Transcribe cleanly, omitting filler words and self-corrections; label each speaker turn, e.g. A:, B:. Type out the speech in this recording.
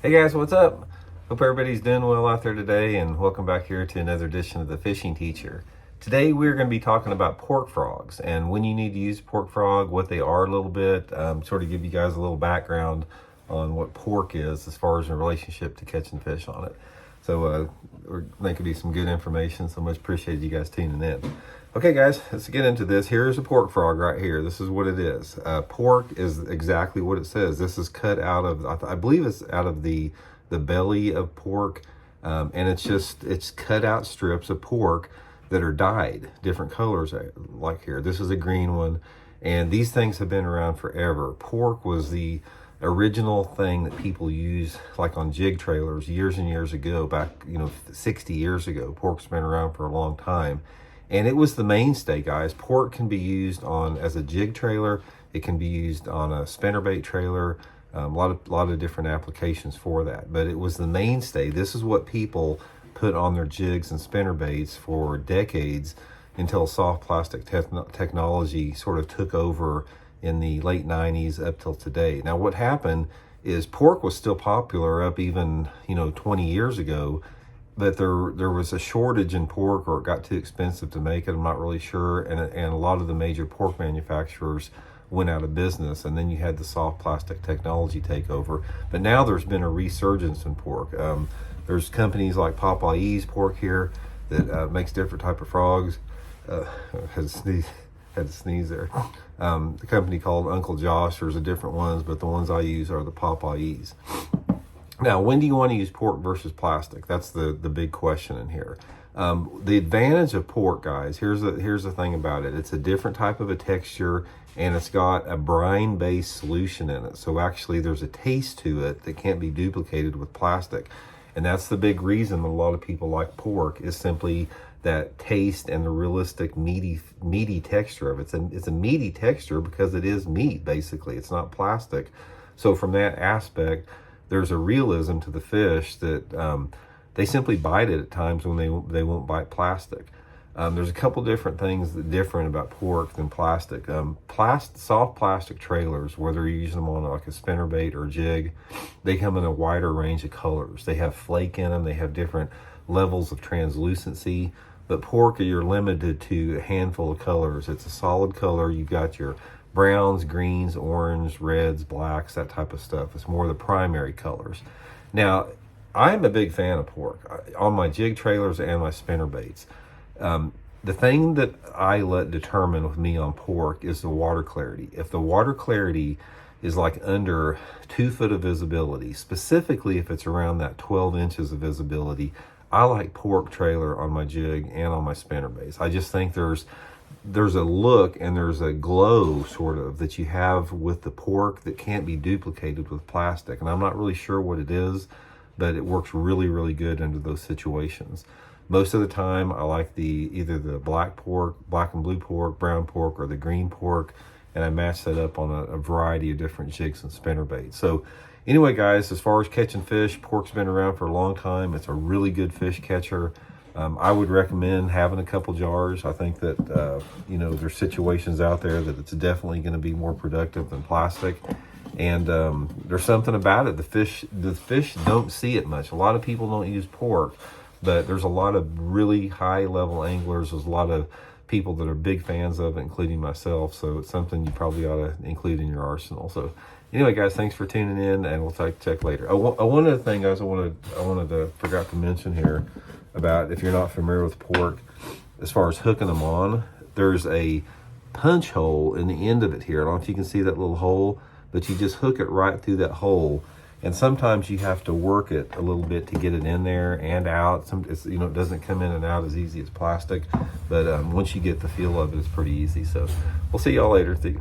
A: Hey guys, what's up? Hope everybody's doing well out there today, and welcome back here to another edition of the Fishing Teacher. Today we're going to be talking about pork frogs and when you need to use pork frog, what they are a little bit, sort of give you guys a little background on what pork is as far as in relationship to catching fish on it. So that could be some good information, so much appreciate you guys tuning in. Okay guys, let's get into this. Here's a pork frog right here. This is what it is. Pork is exactly what it says. This is cut out of, I believe it's out of the belly of pork, and it's cut out strips of pork that are dyed different colors, like here. This is a green one, and these things have been around forever. Pork was the original thing that people use like on jig trailers years and years ago, back 60 years ago. Pork's been around for a long time. And it was the mainstay, guys. Pork can be used on as a jig trailer. It can be used on a spinnerbait trailer. A lot of different applications for that. But it was the mainstay. This is what people put on their jigs and spinnerbaits for decades until soft plastic technology sort of took over in the late 90s up till today. Now, what happened is pork was still popular up even 20 years ago. But there was a shortage in pork, or it got too expensive to make it. I'm not really sure. And a lot of the major pork manufacturers went out of business. And then you had the soft plastic technology take over. But now there's been a resurgence in pork. There's companies like Popeyes Pork here that makes different type of frogs. Had to sneeze there. The company called Uncle Josh, there's a different ones, but the ones I use are the Popeyes. Now, when do you want to use pork versus plastic? That's the big question in here. The advantage of pork, guys, here's the thing about it. It's a different type of a texture, and it's got a brine-based solution in it. So actually, there's a taste to it that can't be duplicated with plastic. And that's the big reason that a lot of people like pork, is simply that taste and the realistic meaty texture of it. It's a meaty texture because it is meat, basically. It's not plastic. So from that aspect, there's a realism to the fish that they simply bite it at times when they won't bite plastic. There's a couple different things that different about pork than plastic. Soft plastic trailers, whether you're using them on like a spinnerbait or jig, they come in a wider range of colors. They have flake in them. They have different levels of translucency. But pork, you're limited to a handful of colors. It's a solid color. You've got your browns, greens, orange, reds, blacks, that type of stuff. It's more the primary colors. Now, I'm a big fan of pork on my jig trailers and my spinnerbaits. The thing that I let determine with me on pork is the water clarity. If the water clarity is like under 2 foot of visibility, specifically if it's around that 12 inches of visibility, I like pork trailer on my jig and on my spinnerbaits. I just think there's a look and there's a glow sort of that you have with the pork that can't be duplicated with plastic. And I'm not really sure what it is, but it works really, really good under those situations. Most of the time I like either the black pork, black and blue pork, brown pork, or the green pork, and I match that up on a variety of different jigs and spinnerbaits. So anyway, guys, as far as catching fish, pork's been around for a long time. It's a really good fish catcher. I would recommend having a couple jars. I think that, there's situations out there that it's definitely going to be more productive than plastic. And there's something about it. The fish don't see it much. A lot of people don't use pork, but there's a lot of really high level anglers. There's a lot of people that are big fans of it, including myself. So it's something you probably ought to include in your arsenal. So anyway, guys, thanks for tuning in, and we'll check later. One other thing, guys, I forgot to mention here about, if you're not familiar with pork, as far as hooking them on, there's a punch hole in the end of it here. I don't know if you can see that little hole, but you just hook it right through that hole. And sometimes you have to work it a little bit to get it in there and out. It doesn't come in and out as easy as plastic, but once you get the feel of it, it's pretty easy. So we'll see y'all later. See you.